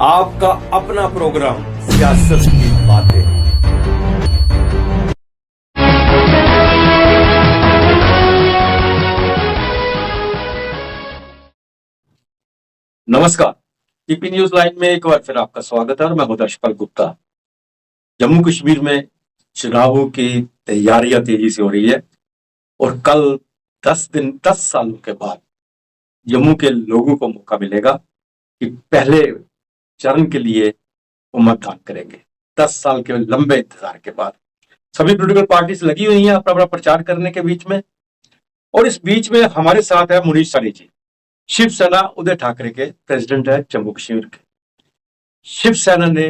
आपका अपना प्रोग्राम सियासत की बातें। नमस्कार, टीपी न्यूज लाइन में एक बार फिर आपका स्वागत है और मैं हूं दर्शपाल गुप्ता। जम्मू कश्मीर में चुनावों की तैयारियां तेजी से हो रही है और कल 10 सालों के बाद जम्मू के लोगों को मौका मिलेगा कि पहले चरण के लिए वो मतदान करेंगे। 10 साल के लंबे इंतजार के बाद सभी पॉलिटिकल पार्टीज लगी हुई हैं अपना अपना प्रचार करने के बीच में। और इस बीच में हमारे साथ है मुनीष सानी जी, शिवसेना उद्धव ठाकरे के प्रेसिडेंट है जम्मू कश्मीर के। शिवसेना ने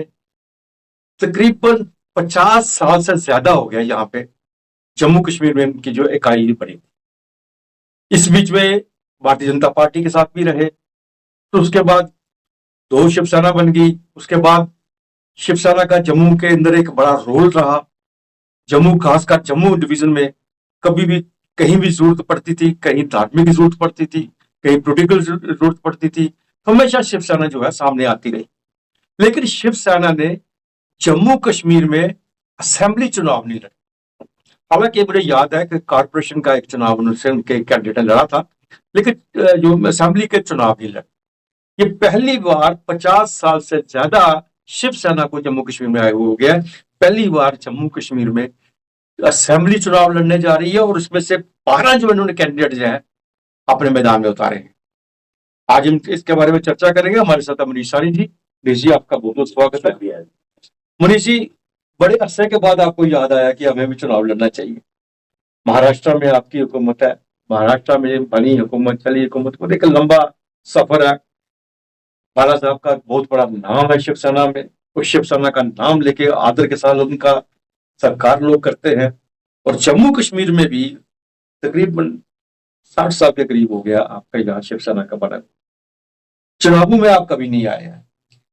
तकरीबन 50 साल से ज्यादा हो गया यहाँ पे जम्मू कश्मीर में उनकी जो इकाई बनी। इस बीच में भारतीय जनता पार्टी के साथ भी रहे, तो उसके बाद 2 शिवसेना बन गई। उसके बाद शिवसेना का जम्मू के अंदर एक बड़ा रोल रहा। जम्मू, खासकर जम्मू डिवीजन में कभी भी कहीं भी जरूरत पड़ती थी, कहीं धार्मिक की जरूरत पड़ती थी, कहीं पोलिटिकल जरूरत पड़ती थी, हमेशा शिवसेना जो है सामने आती रही। लेकिन शिवसेना ने जम्मू कश्मीर में असेंबली चुनाव नहीं लड़ा। हालांकि मुझे याद है कि कारपोरेशन का एक चुनाव उनके कैंडिडेट ने लड़ा था, लेकिन जो असेंबली के चुनाव नहीं लड़े। ये पहली बार 50 साल से ज्यादा शिवसेना को जम्मू कश्मीर में आए हो गया। पहली बार जम्मू कश्मीर में असेंबली चुनाव लड़ने जा रही है और उसमें से 12 जो इन्होंने कैंडिडेट जो है अपने मैदान में उतारे हैं। आज हम इसके बारे में चर्चा करेंगे। हमारे साथ मनीष सानी जी। मनीष जी, आपका बहुत बहुत स्वागत है। मनीष जी, बड़े अरसे के बाद आपको याद आया कि हमें भी चुनाव लड़ना चाहिए। महाराष्ट्र में आपकी हुकूमत है, महाराष्ट्र में बनी हुकूमत, चली हुकूमत को एक लंबा सफर है। बाला साहब का बहुत बड़ा नाम है शिवसेना में, उस शिवसेना का नाम लेके आदर के साथ उनका सरकार लोग करते हैं। और जम्मू कश्मीर में भी तकरीबन 60 साल के करीब हो गया आपका यहाँ शिवसेना का बना। चुनावों में आप कभी नहीं आए हैं,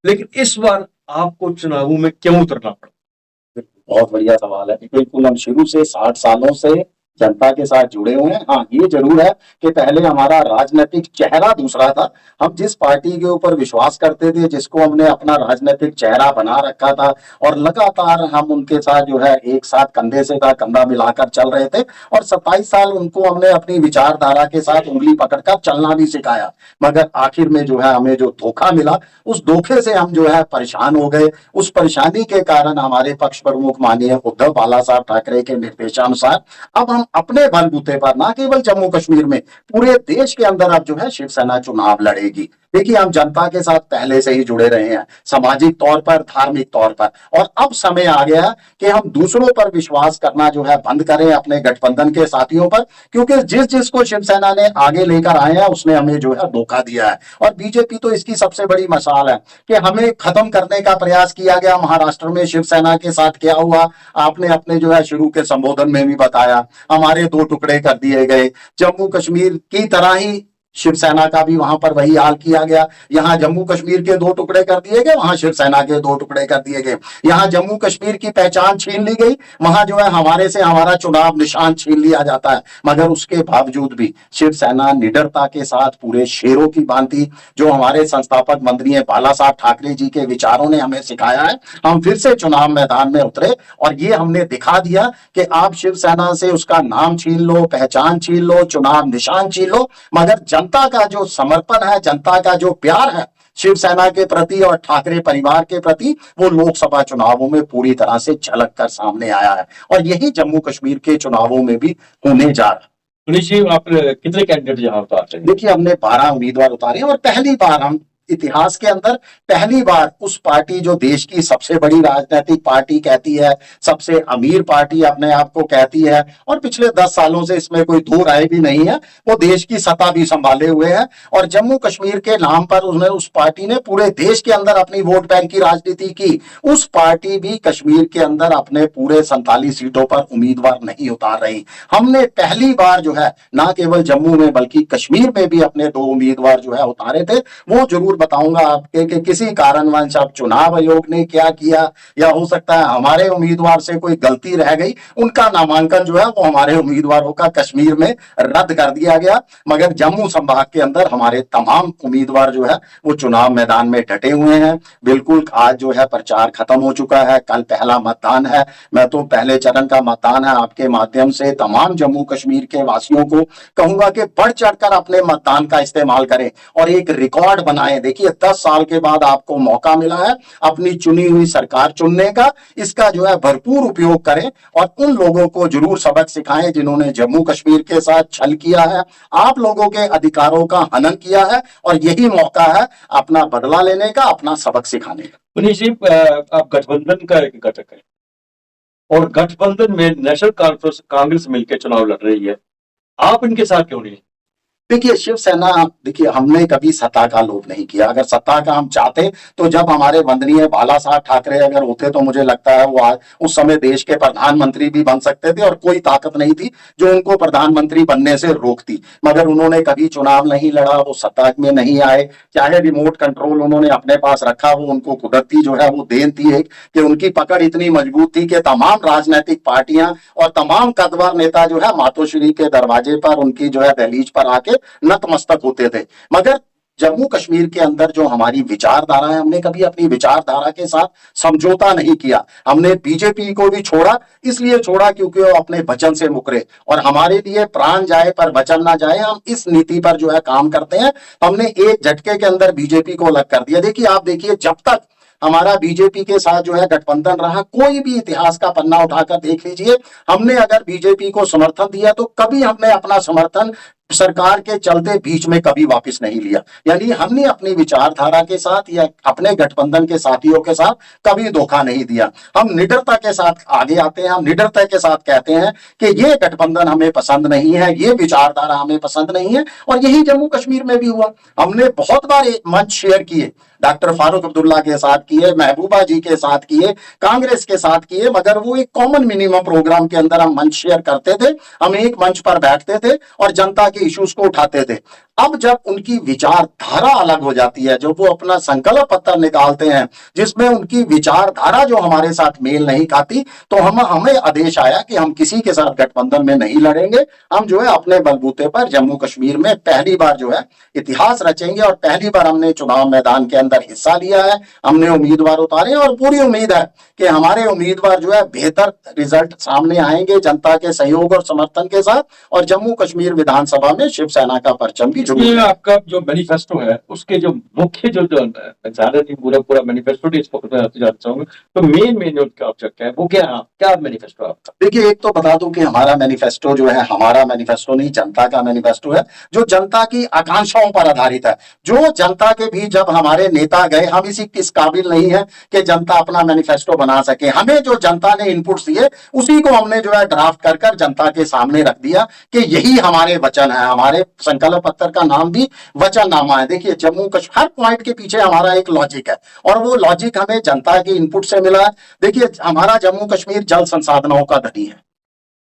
लेकिन इस बार आपको चुनावों में क्यों उतरना पड़ा? बहुत बढ़िया सवाल है। बिल्कुल, हम शुरू से 60 सालों से जनता के साथ जुड़े हुए हैं। हाँ, ये जरूर है कि पहले हमारा राजनीतिक चेहरा दूसरा था। हम जिस पार्टी के ऊपर विश्वास करते थे, जिसको हमने अपना राजनीतिक चेहरा बना रखा था, और लगातार हम उनके साथ जो है एक साथ कंधे से कंधा मिलाकर चल रहे थे। और 27 साल उनको हमने अपनी विचारधारा के साथ उंगली पकड़कर चलना भी सिखाया। मगर आखिर में जो है हमें जो धोखा मिला, उस धोखे से हम जो है परेशान हो गए। उस परेशानी के कारण हमारे पक्ष प्रमुख माननीय उद्धव बाला साहब ठाकरे के निर्देशानुसार अब हम अपने बलबूते पर, ना केवल जम्मू कश्मीर में, पूरे देश के अंदर अब जो है शिवसेना चुनाव लड़ेगी। देखिए, हम जनता के साथ पहले से ही जुड़े रहे हैं, सामाजिक तौर पर, धार्मिक तौर पर, और अब समय आ गया कि हम दूसरों पर विश्वास करना जो है बंद करें, अपने गठबंधन के साथियों पर। क्योंकि जिस जिसको शिवसेना ने आगे लेकर आए हैं उसने हमें जो है धोखा दिया है। और बीजेपी तो इसकी सबसे बड़ी मिसाल है कि हमें खत्म करने का प्रयास किया गया। महाराष्ट्र में शिवसेना के साथ क्या हुआ, आपने अपने जो है शुरू के संबोधन में भी बताया। हमारे 2 टुकड़े कर दिए गए। जम्मू कश्मीर की तरह ही शिवसेना का भी वहां पर वही हाल किया गया। यहाँ जम्मू कश्मीर के 2 टुकड़े कर दिए गए, वहां शिवसेना के 2 टुकड़े कर दिए गए। यहाँ जम्मू कश्मीर की पहचान छीन ली गई, वहां जो है हमारे से हमारा चुनाव निशान छीन लिया जाता है। मगर उसके बावजूद भी शिवसेना निडरता के साथ पूरे शेरों की भांति, जो हमारे संस्थापक मंत्री बाला साहब ठाकरे जी के विचारों ने हमें सिखाया है, हम फिर से चुनाव मैदान में उतरे। और ये हमने दिखा दिया कि आप शिवसेना से उसका नाम छीन लो, पहचान छीन लो, चुनाव निशान छीन लो, मगर जनता का जो समर्पण है, जनता का जो प्यार है शिवसेना के प्रति और ठाकरे परिवार के प्रति, वो लोकसभा चुनावों में पूरी तरह से झलक कर सामने आया है। और यही जम्मू कश्मीर के चुनावों में भी होने जा रहा है। मनीष जी, आप कितने कैंडिडेट यहाँ उतारते हैं? देखिए, हमने 12 उम्मीदवार उतारे और पहली बार, हम इतिहास के अंदर पहली बार उस पार्टी जो देश की सबसे बड़ी राजनीतिक पार्टी कहती है, सबसे अमीर पार्टी अपने आप को कहती है, और पिछले 10 सालों से इसमें कोई दो राय भी नहीं है, वो देश की सत्ता भी संभाले हुए है। और जम्मू कश्मीर के नाम पर उसने, उस पार्टी ने पूरे देश के अंदर अपनी वोट बैंक की राजनीति की। उस पार्टी भी कश्मीर के अंदर अपने पूरे 47 सीटों पर उम्मीदवार नहीं उतार रही। हमने पहली बार जो है ना केवल जम्मू में बल्कि कश्मीर में भी अपने 2 उम्मीदवार जो है उतारे थे। वो जरूर जरूर बताऊंगा आपके कि किसी कारणवश अब चुनाव आयोग ने क्या किया, या हो सकता है हमारे उम्मीदवार से कोई गलती रह गई, उनका नामांकन जो है वो हमारे उम्मीदवारों का कश्मीर में रद्द कर दिया गया। मगर जम्मू संभाग के अंदर हमारे तमाम उम्मीदवार जो है वो चुनाव मैदान में डटे हुए हैं। बिल्कुल आज जो है प्रचार खत्म हो चुका है, कल पहला मतदान है। मैं तो पहले चरण का मतदान है, आपके माध्यम से तमाम जम्मू कश्मीर के वासियों को कहूंगा कि बढ़ चढ़कर अपने मतदान का इस्तेमाल करें और एक रिकॉर्ड बनाएं। देखिए 10 साल के बाद आपको मौका मिला है अपनी चुनी हुई सरकार चुनने का, इसका जो है भरपूर उपयोग करें और उन लोगों को जरूर सबक सिखाएं जिन्होंने जम्मू कश्मीर के साथ छल किया है, आप लोगों के अधिकारों का हनन किया है, और यही मौका है अपना बदला लेने का, अपना सबक सिखाने का। मनीष जी, आप गठबंधन का एक घटक है और गठबंधन में नेशनल कॉन्फ्रेंस कांग्रेस मिलकर चुनाव लड़ रही है, आप इनके साथ क्यों नहीं? देखिए शिवसेना, देखिए हमने कभी सत्ता का लोभ नहीं किया। अगर सत्ता का हम चाहते तो जब हमारे वंदनीय बाला साहब ठाकरे अगर होते तो मुझे लगता है वो आज उस समय देश के प्रधानमंत्री भी बन सकते थे और कोई ताकत नहीं थी जो उनको प्रधानमंत्री बनने से रोकती। मगर उन्होंने कभी चुनाव नहीं लड़ा, वो सत्ता में नहीं आए, चाहे रिमोट कंट्रोल उन्होंने अपने पास रखा, वो उनको कुदरती जो है वो देन थी एक कि उनकी पकड़ इतनी मजबूत थी कि तमाम राजनीतिक पार्टियां और तमाम कद्दावर नेता जो है मातोश्री के दरवाजे पर, उनकी जो है दहलीज पर आके नतमस्तक होते थे। मगर जम्मू कश्मीर के अंदर जो हमारी विचारधारा है, हमने कभी अपनी विचारधारा के साथ समझौता नहीं किया। हमने बीजेपी को भी छोड़ा, इसलिए छोड़ा क्योंकि वो अपने वचन से मुकरे और हमारे लिए प्राण जाए पर वचन ना जाए, हम इस नीति पर जो है काम करते हैं। हमने एक झटके के अंदर बीजेपी को अलग कर दिया। देखिए आप देखिए, जब तक हमारा बीजेपी के साथ जो है गठबंधन रहा, कोई भी इतिहास का पन्ना उठाकर देख लीजिए, हमने अगर बीजेपी को समर्थन दिया तो कभी हमने अपना समर्थन सरकार के चलते बीच में कभी वापस नहीं लिया। यानी हमने अपनी विचारधारा के साथ या अपने गठबंधन के साथियों के साथ कभी धोखा नहीं दिया। हम निडरता के साथ आगे आते हैं, हम निडरता के साथ कहते हैं कि ये गठबंधन हमें पसंद नहीं है, ये विचारधारा हमें पसंद नहीं है। और यही जम्मू कश्मीर में भी हुआ। हमने बहुत बार मंच शेयर किए, डॉक्टर फारूक अब्दुल्ला के साथ किए, महबूबा जी के साथ किए, कांग्रेस के साथ किए, मगर वो एक कॉमन मिनिमम प्रोग्राम के अंदर हम मंच शेयर करते थे, हम एक मंच पर बैठते थे और जनता के इश्यूज को उठाते थे। अब जब उनकी विचारधारा अलग हो जाती है, जब वो अपना संकल्प पत्र निकालते हैं जिसमें उनकी विचारधारा जो हमारे साथ मेल नहीं खाती, तो हमें आदेश आया कि हम किसी के साथ गठबंधन में नहीं लड़ेंगे। हम जो है अपने बलबूते पर जम्मू कश्मीर में पहली बार जो है इतिहास रचेंगे और पहली बार हमने चुनाव मैदान के अंदर हिस्सा लिया है, हमने उम्मीदवार उतारे और पूरी उम्मीद है कि हमारे उम्मीदवार जो है बेहतर रिजल्ट सामने आएंगे जनता के सहयोग और समर्थन के साथ, और जम्मू कश्मीर विधानसभा में शिवसेना का परचम भी ये आपका जो मैनिफेस्टो है उसके जो मुख्य जो ज्यादा नहीं पूरा मैनिफेस्टो जानना चाहूंगा, तो मेन जो ऑब्जेक्ट है वो क्या मैनिफेस्टो आपका? देखिए एक तो बता दूं कि हमारा मैनिफेस्टो जो है, हमारा मैनिफेस्टो नहीं, जनता का मैनिफेस्टो है जो जनता की आकांक्षाओं पर आधारित है। जो जनता के भी जब हमारे नेता गए, हम इस काबिल नहीं है कि जनता अपना मैनिफेस्टो बना सके, हमें जो जनता ने इनपुट्स दिए उसी को हमने जो है ड्राफ्ट कर जनता के सामने रख दिया कि यही हमारे वचन है। हमारे संकल्प पत्र का नाम भी वचननामा है। देखिए जम्मू कश्मीर, हर पॉइंट के पीछे हमारा एक लॉजिक है और वो लॉजिक हमें जनता के इनपुट से मिला है। देखिए हमारा जम्मू कश्मीर जल संसाधनों का धनी है,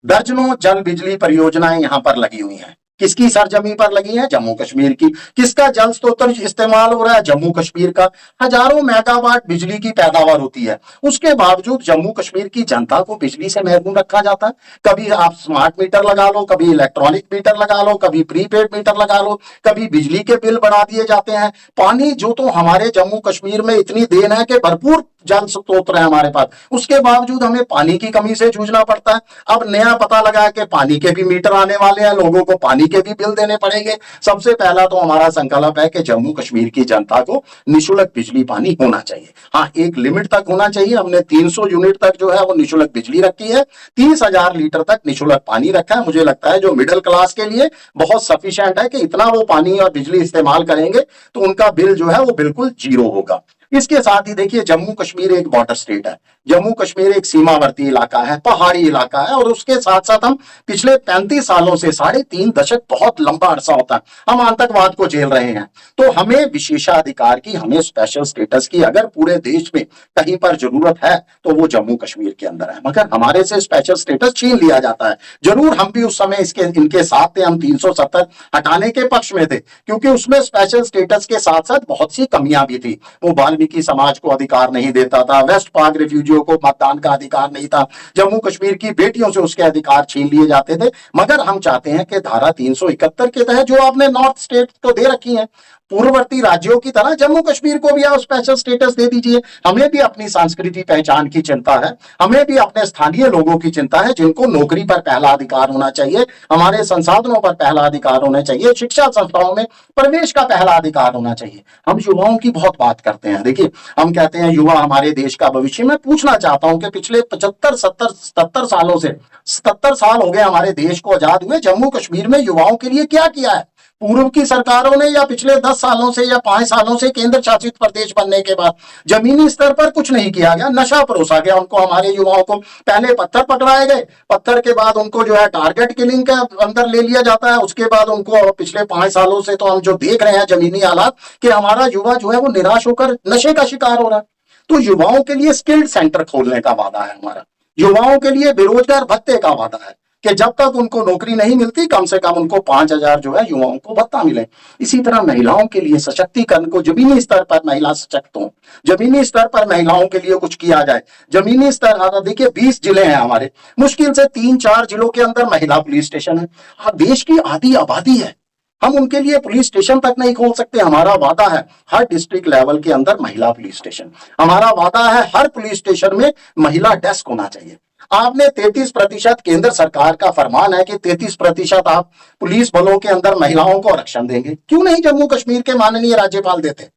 दर्जनों जल बिजली परियोजनाएं यहां पर लगी हुई हैं। किसकी सरजमी पर लगी है? जम्मू कश्मीर की। किसका जल स्रोत इस्तेमाल हो रहा है? जम्मू कश्मीर का। हजारों मेगावाट बिजली की पैदावार होती है, उसके बावजूद जम्मू कश्मीर की जनता को बिजली से महरूम रखा जाता है। कभी आप स्मार्ट मीटर लगा लो, कभी इलेक्ट्रॉनिक मीटर लगा लो, कभी प्रीपेड मीटर लगा लो, कभी बिजली के बिल बढ़ा दिए जाते हैं। पानी जो तो हमारे जम्मू कश्मीर में इतनी देन है कि भरपूर जल स्रोत है हमारे पास, उसके बावजूद हमें पानी की कमी से जूझना पड़ता है। अब नया पता लगा कि पानी के भी मीटर आने वाले हैं, लोगों को पानी के भी बिल देने पड़ेंगे। सबसे पहला तो हमारा संकल्प है कि जम्मू कश्मीर की जनता को निःशुल्क बिजली पानी होना चाहिए। हाँ, एक लिमिट तक होना चाहिए। हमने 300 यूनिट तक जो है वो निःशुल्क बिजली रखी है, 30,000 लीटर तक निःशुल्क पानी रखा है। मुझे लगता है जो मिडिल क्लास के लिए बहुत सफिशिएंट है कि इतना वो पानी और बिजली इस्तेमाल करेंगे तो उनका बिल जो है वो बिल्कुल जीरो होगा। इसके साथ ही देखिए, जम्मू कश्मीर एक बॉर्डर स्टेट है, जम्मू कश्मीर एक सीमावर्ती इलाका है, पहाड़ी इलाका है, और उसके साथ साथ हम पिछले 35 सालों से, 3.5 दशक बहुत लंबा अरसा होता है, हम आतंकवाद को झेल रहे हैं। तो हमें विशेषाधिकार की, हमें स्पेशल स्टेटस की अगर पूरे देश में कहीं पर जरूरत है तो वो जम्मू कश्मीर के अंदर है, मगर हमारे से स्पेशल स्टेटस छीन लिया जाता है। जरूर हम भी उस समय इसके इनके साथ थे, हम 370 हटाने के पक्ष में थे, क्योंकि उसमें स्पेशल स्टेटस के साथ साथ बहुत सी कमियां भी थी। वो वाल्मीकि समाज को अधिकार नहीं देता था, वेस्ट पाक रिफ्यूजियों को मतदान का अधिकार नहीं था, जम्मू कश्मीर की बेटियों से उसके अधिकार छीन लिए जाते थे। मगर हम चाहते हैं कि धारा 371 के तहत जो आपने नॉर्थ स्टेट को दे रखी है, पूर्ववर्ती राज्यों की तरह जम्मू कश्मीर को भी आप स्पेशल स्टेटस दे दीजिए। हमें भी अपनी सांस्कृतिक पहचान की चिंता है, हमें भी अपने स्थानीय लोगों की चिंता है, जिनको नौकरी पर पहला अधिकार होना चाहिए, हमारे संसाधनों पर पहला अधिकार होना चाहिए, शिक्षा संस्थाओं में प्रवेश का पहला अधिकार होना चाहिए। हम युवाओं की बहुत बात करते हैं। देखिए, हम कहते हैं युवा हमारे देश का भविष्य। मैं पूछना चाहता हूं कि पिछले 75 70 77 सालों से, 77 साल हो गए हमारे देश को आजाद हुए, जम्मू कश्मीर में युवाओं के लिए क्या किया है पूर्व की सरकारों ने, या पिछले 10 सालों से या 5 सालों से केंद्र शासित प्रदेश बनने के बाद? जमीनी स्तर पर कुछ नहीं किया गया, नशा परोसा गया उनको, हमारे युवाओं को पहले पत्थर पकड़ाए गए, पत्थर के बाद उनको जो है टारगेट किलिंग के अंदर ले लिया जाता है, उसके बाद उनको पिछले 5 सालों से तो हम जो देख रहे हैं जमीनी हालात, कि हमारा युवा जो है वो निराश होकर नशे का शिकार हो रहा है। तो युवाओं के लिए स्किल्ड सेंटर खोलने का वादा है हमारा, युवाओं के लिए बेरोजगार भत्ते का वादा है कि जब तक उनको नौकरी नहीं मिलती, कम से कम उनको 5,000 जो है युवाओं को भत्ता मिले। इसी तरह महिलाओं के लिए सशक्तिकरण को, जमीनी स्तर पर महिला सशक्त हो, जमीनी स्तर पर महिलाओं के लिए कुछ किया जाए। जमीनी स्तर, देखिए 20 जिले हैं हमारे, मुश्किल से 3-4 जिलों के अंदर महिला पुलिस स्टेशन है। हाँ, देश की आधी आबादी है, हम उनके लिए पुलिस स्टेशन तक नहीं खोल सकते। हमारा वादा है हर डिस्ट्रिक्ट लेवल के अंदर महिला पुलिस स्टेशन, हमारा वादा है हर पुलिस स्टेशन में महिला डेस्क होना चाहिए। आपने 33%, केंद्र सरकार का फरमान है कि 33% आप पुलिस बलों के अंदर महिलाओं को आरक्षण देंगे। क्यों नहीं जम्मू कश्मीर के माननीय राज्यपाल देते?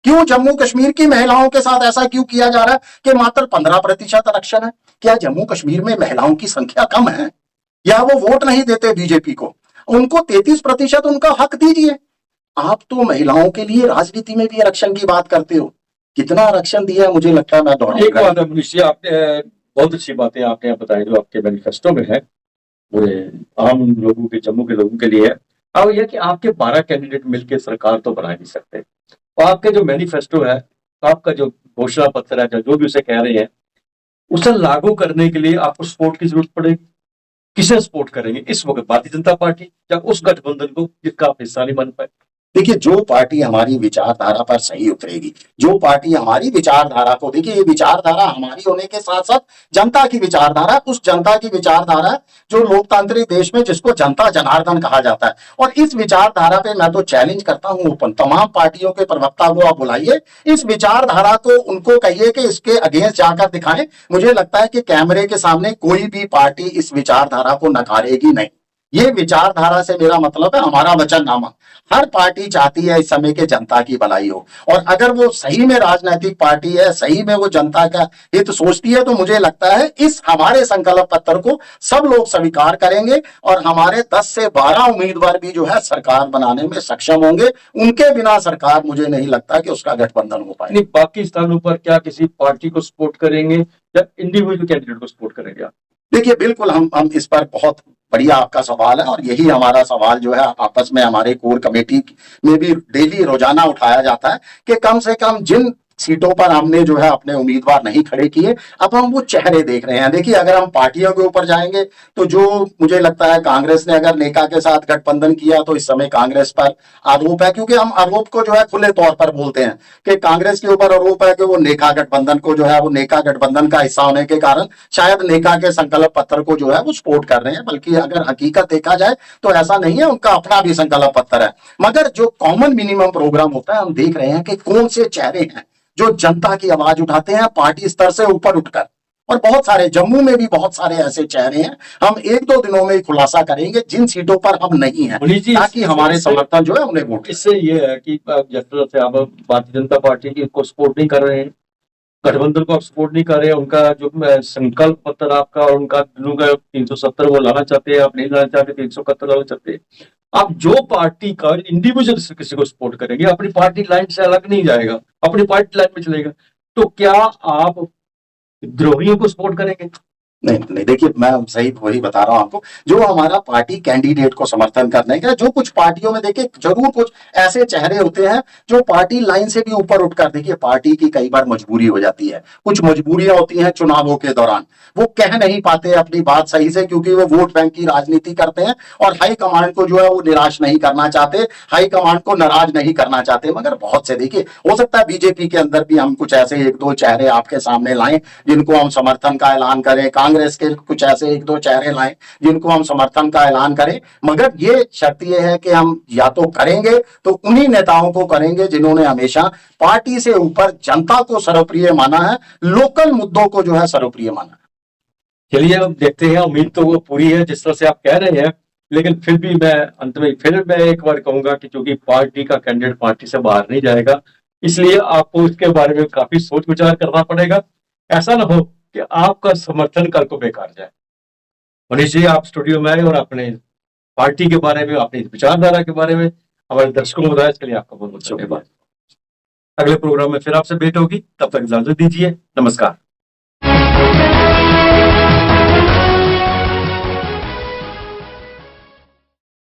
क्यों जम्मू कश्मीर की महिलाओं के साथ ऐसा क्यों किया जा रहा है कि मात्र 15% आरक्षण है? क्या जम्मू कश्मीर में महिलाओं की संख्या कम है, या वो वोट नहीं देते बीजेपी को? उनको 33% उनका हक दीजिए। आप तो महिलाओं के लिए राजनीति में भी आरक्षण की बात करते हो, कितना आरक्षण दिया मुझे लगता है मैं एक दोहराऊंगा। बात है मनीष जी, आपने बहुत अच्छी बातें आपने बताई जो आपके मैनिफेस्टो में है, पूरे आम लोगों के, जम्मू के लोगों के लिए है। अब यह कि आपके 12 कैंडिडेट मिलकर सरकार तो बना नहीं सकते, तो आपके जो मैनिफेस्टो है, आपका जो घोषणा पत्र है, जो भी उसे कह रहे हैं, उसे लागू करने के लिए आपको सपोर्ट की जरूरत पड़ेगी। किसे सपोर्ट करेंगे इस वक्त, भारतीय जनता पार्टी या उस गठबंधन को जिसका आप हिस्सा नहीं बन पाए? देखिए, जो पार्टी हमारी विचारधारा पर सही उतरेगी, जो पार्टी हमारी विचारधारा को, देखिए ये विचारधारा हमारी होने के साथ साथ जनता की विचारधारा, उस जनता की विचारधारा जो लोकतांत्रिक देश में जिसको जनता जनार्दन कहा जाता है, और इस विचारधारा पे मैं तो चैलेंज करता हूं ओपन, तमाम पार्टियों के प्रवक्ता को आप बुलाइए, इस विचारधारा को उनको कहिए कि इसके अगेंस्ट जाकर दिखाएं। मुझे लगता है कि कैमरे के सामने कोई भी पार्टी इस विचारधारा को नकारेगी नहीं। ये विचारधारा से मेरा मतलब है हमारा वचननामा। हर पार्टी चाहती है इस समय के जनता की भलाई हो, और अगर वो सही में राजनीतिक पार्टी है, सही में वो जनता का हित सोचती है, तो मुझे लगता है इस हमारे संकल्प पत्र को सब लोग स्वीकार करेंगे, और हमारे 10 से 12 उम्मीदवार भी जो है सरकार बनाने में सक्षम होंगे। उनके बिना सरकार, मुझे नहीं लगता कि उसका गठबंधन हो पाए। बाकी स्थानों पर क्या किसी पार्टी को सपोर्ट करेंगे या इंडिविजुअल कैंडिडेट को सपोर्ट करेंगे आप? देखिए, बिल्कुल हम इस पर, बहुत बढ़िया आपका सवाल है, और यही हमारा सवाल जो है आपस में हमारे कोर कमेटी में भी डेली रोजाना उठाया जाता है कि कम से कम जिन सीटों पर हमने जो है अपने उम्मीदवार नहीं खड़े किए, अब हम वो चेहरे देख रहे हैं। देखिए, अगर हम पार्टियों के ऊपर जाएंगे तो जो मुझे लगता है कांग्रेस ने अगर नेका के साथ गठबंधन किया तो इस समय कांग्रेस पर आरोप है, क्योंकि हम आरोप को जो है खुले तौर पर बोलते हैं कि कांग्रेस के ऊपर आरोप है कि वो नेका गठबंधन को जो है, वो नेका गठबंधन का हिस्सा होने के कारण शायद नेका के संकल्प पत्र को जो है वो सपोर्ट कर रहे हैं। बल्कि अगर हकीकत देखा जाए तो ऐसा नहीं है, उनका अपना भी संकल्प पत्र है। मगर जो कॉमन मिनिमम प्रोग्राम होता है, हम देख रहे हैं कि कौन से चेहरे हैं जो जनता की आवाज उठाते हैं पार्टी स्तर से ऊपर उठकर, और बहुत सारे, जम्मू में भी बहुत सारे ऐसे चेहरे हैं। हम 1-2 दिनों में खुलासा करेंगे जिन सीटों पर हम नहीं हैं, ताकि हमारे समर्थन जो है उन्हें वोट। इससे ये है कि जिस तरह से आप भारतीय जनता पार्टी की को सपोर्ट नहीं कर रहे हैं, गठबंधन को आप सपोर्ट नहीं कर रहे हैं, उनका जो संकल्प पत्र आपका और उनका 370 वो लाना चाहते हैं, आप नहीं लाना चाहते, 371 लाना चाहते हैं। आप जो पार्टी का इंडिविजुअल किसी को सपोर्ट करेंगे, अपनी पार्टी लाइन से अलग नहीं जाएगा, अपनी पार्टी लाइन में चलेगा। तो क्या आप द्रोहियों को सपोर्ट करेंगे? नहीं नहीं, देखिए मैं सही वही बता रहा हूं आपको, जो हमारा पार्टी कैंडिडेट को समर्थन करने का, जो कुछ पार्टियों में देखिए जरूर कुछ ऐसे चेहरे होते हैं जो पार्टी लाइन से भी ऊपर उठकर, देखिए पार्टी की कई बार मजबूरी हो जाती है, कुछ मजबूरियां होती हैं चुनावों के दौरान, वो कह नहीं पाते अपनी बात सही से क्योंकि वो वोट बैंक की राजनीति करते हैं और हाईकमांड को जो है वो निराश नहीं करना चाहते, हाईकमांड को नाराज नहीं करना चाहते। मगर बहुत से देखिए, हो सकता है बीजेपी के अंदर भी हम कुछ ऐसे एक दो चेहरे आपके सामने लाएं जिनको हम समर्थन का ऐलान करें, कांग्रेस के कुछ ऐसे एक दो चेहरे लाएं जिनको हम समर्थन का ऐलान करें। मगर ये शर्त ये है कि हम या तो करेंगे तो उन्हीं नेताओं को करेंगे जिन्होंने हमेशा पार्टी से ऊपर जनता को सर्वप्रिय माना है, लोकल मुद्दों को जो है सर्वप्रिय माना है। चलिए अब देखते हैं, उम्मीद तो वो पूरी है जिस तरह से आप कह रहे हैं, लेकिन फिर भी मैं अंत में फिर मैं एक बार कहूंगा कि चूंकि पार्टी का कैंडिडेट पार्टी से बाहर नहीं जाएगा, इसलिए आपको इसके बारे में काफी सोच विचार करना पड़ेगा। ऐसा ना हो कि आपका समर्थन कल को बेकार जाए। मनीष जी, आप स्टूडियो में आए और अपने पार्टी के बारे में, अपनी विचारधारा के बारे में हमारे दर्शकों को बताया, इसके लिए आपका बहुत बहुत धन्यवाद। अगले प्रोग्राम में फिर आपसे भेंट होगी, तब तक इजाजत दीजिए। नमस्कार।